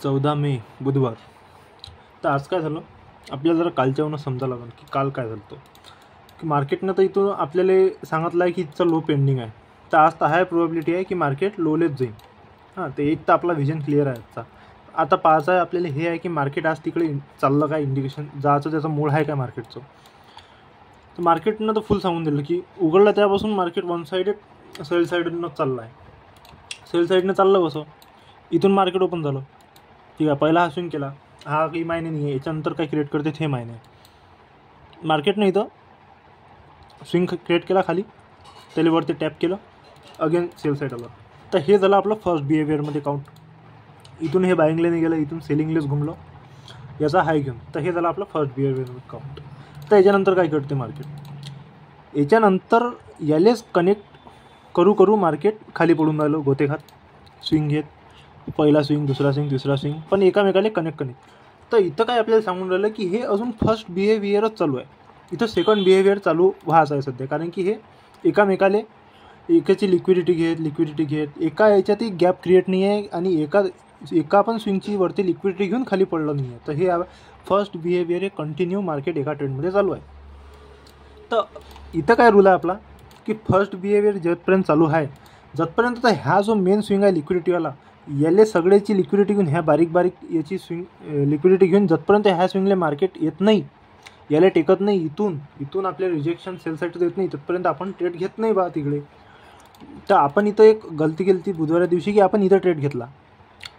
14 मे बुधवार. तर आज काय झालं आपल्याला जरा कालच्यावरून समजा लागेल की काल काय झालं की मार्केटनं तर इथून आपल्याला सांगितलं आहे की इथचं लो पेंडिंग आहे. तर आज तर हाय प्रोबॅबिलिटी आहे की मार्केट लोलेच जाईल. हां, ते एक तर आपला विजन क्लिअर आहे आजचा. आता पाहायचं आहे आपल्याला हे आहे की मार्केट आज तिकडे चाललं काय, इंडिकेशन जायचं त्याचं मूळ आहे काय मार्केटचं. तर मार्केटनं तर फुल सांगून दिलं की उघडलं त्यापासून मार्केट वन साईडेड सेल साईडनं चाललं आहे. सेल साईडनं चाललं कसं, इथून मार्केट ओपन झालं ठीक आहे. पहिला हा स्विंग केला, हा काही मायने नाही आहे, याच्यानंतर काय क्रिएट करते हे मायने आहे. मार्केटनं इथं स्विंग क्रिएट केला खाली, त्याला वरती टॅप केलं, अगेन सेल साईड आलं. तर हे झालं आपलं फर्स्ट बिहेवियरमध्ये काउंट. इथून हे बाईंगलेने गेलं, इथून सेलिंगलेच घुमलं याचा हाय घेऊन. तर हे झालं आपलं फर्स्ट बिहेवियरमध्ये काउंट. तर याच्यानंतर काय करते मार्केट, याच्यानंतर यालेच कनेक्ट करू करू मार्केट खाली पडून राहिलं गोते खात. स्विंग घेत, पहिला स्विंग, दुसरा स्विंग, तिसरा स्विंग, पण एकामेकाला कनेक्ट. तर इथं काय आपल्याला सांगून राहिलं की हे अजून फर्स्ट बिहेवियरच चालू आहे. इथं सेकंड बिहेवियर चालू व्हायचं आहे सध्या, कारण की हे एकामेकाले एकाची लिक्विडिटी घेत एका याच्यातही गॅप क्रिएट नाही आहे आणि एका पण स्विंगची वरती लिक्विडिटी घेऊन खाली पडलं नाही आहे. तर हे फर्स्ट बिहेवियर हे कंटिन्यू मार्केट एका ट्रेंडमध्ये चालू आहे. तर इथं काय रूल आहे आपला की फर्स्ट बिहेवियर जेपर्यंत चालू आहे, जतपर्यंत तर ह्या जो मेन स्विंग आहे लिक्विडिटीवाला, याले सगळ्याची लिक्विडिटी घेऊन ह्या बारीक याची स्विंग लिक्विडिटी घेऊन जतपर्यंत ह्या स्विंगला मार्केट येत नाही, याला टेकत नाही, इथून आपल्या रिजेक्शन सेलसाठी देत नाही, तत्पर्यंत आपण ट्रेड घेत नाही बा तिकडे. तर आपण इथं एक गलती केली ती बुधवारी दिवशी की आपण इथं ट्रेड घेतला.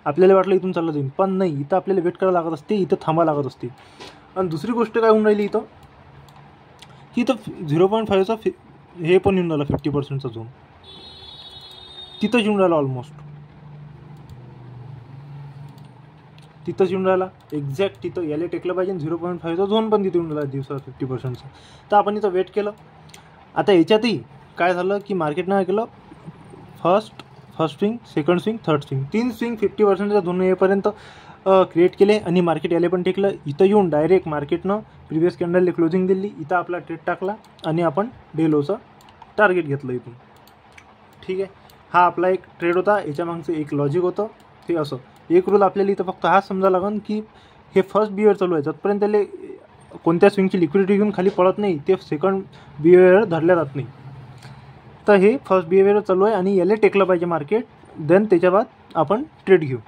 आपल्याला वाटलं इथून चाललं जाईल, पण नाही, इथं आपल्याला वेट करायला लागत असते, इथं थांबा लागत असते. आणि दुसरी गोष्ट काय होऊन राहिली इथं की इथं 0.5चा हे पण येऊन राहिला 50%चा झोन, तिथंच येऊन राहिला ऑलमोस्ट, तिथंच येऊन राहिला एक्झॅक्ट तिथं. याला टेकलं पाहिजे 0.5चा झोन पण तिथे येऊन राहिला दिवसात 50%चा. तर आपण इथं वेट केलं. आता याच्यातही काय झालं की मार्केटनं काय केलं, first swing, second swing, third swing, 3 swing 50%चा झोन येईपर्यंत क्रिएट केले आणि मार्केट याला पण टेकलं. इथं येऊन डायरेक्ट मार्केटनं प्रिव्हियस कॅन्डलला क्लोजिंग दिली, इथं आपला ट्रेड टाकला आणि आपण डे लोचं टार्गेट घेतलं इथून. ठीक आहे, हा आपला एक ट्रेड होता, याच्या मागचं एक लॉजिक होतं. ते असं एक रूल आपल्याला इथं फक्त हाच समजा लागेल की हे फर्स्ट बिहेवियर चालू आहे, जतपर्यंत त्याला कोणत्या स्विंगची लिक्विडिटी घेऊन खाली पडत नाही, ते सेकंड बिहेवियर धरल्या जात नाही. तर हे फर्स्ट बिहेवियर चालू आहे आणि याला टेकलं पाहिजे मार्केट, देन त्याच्या बाद आपण ट्रेड घेऊ.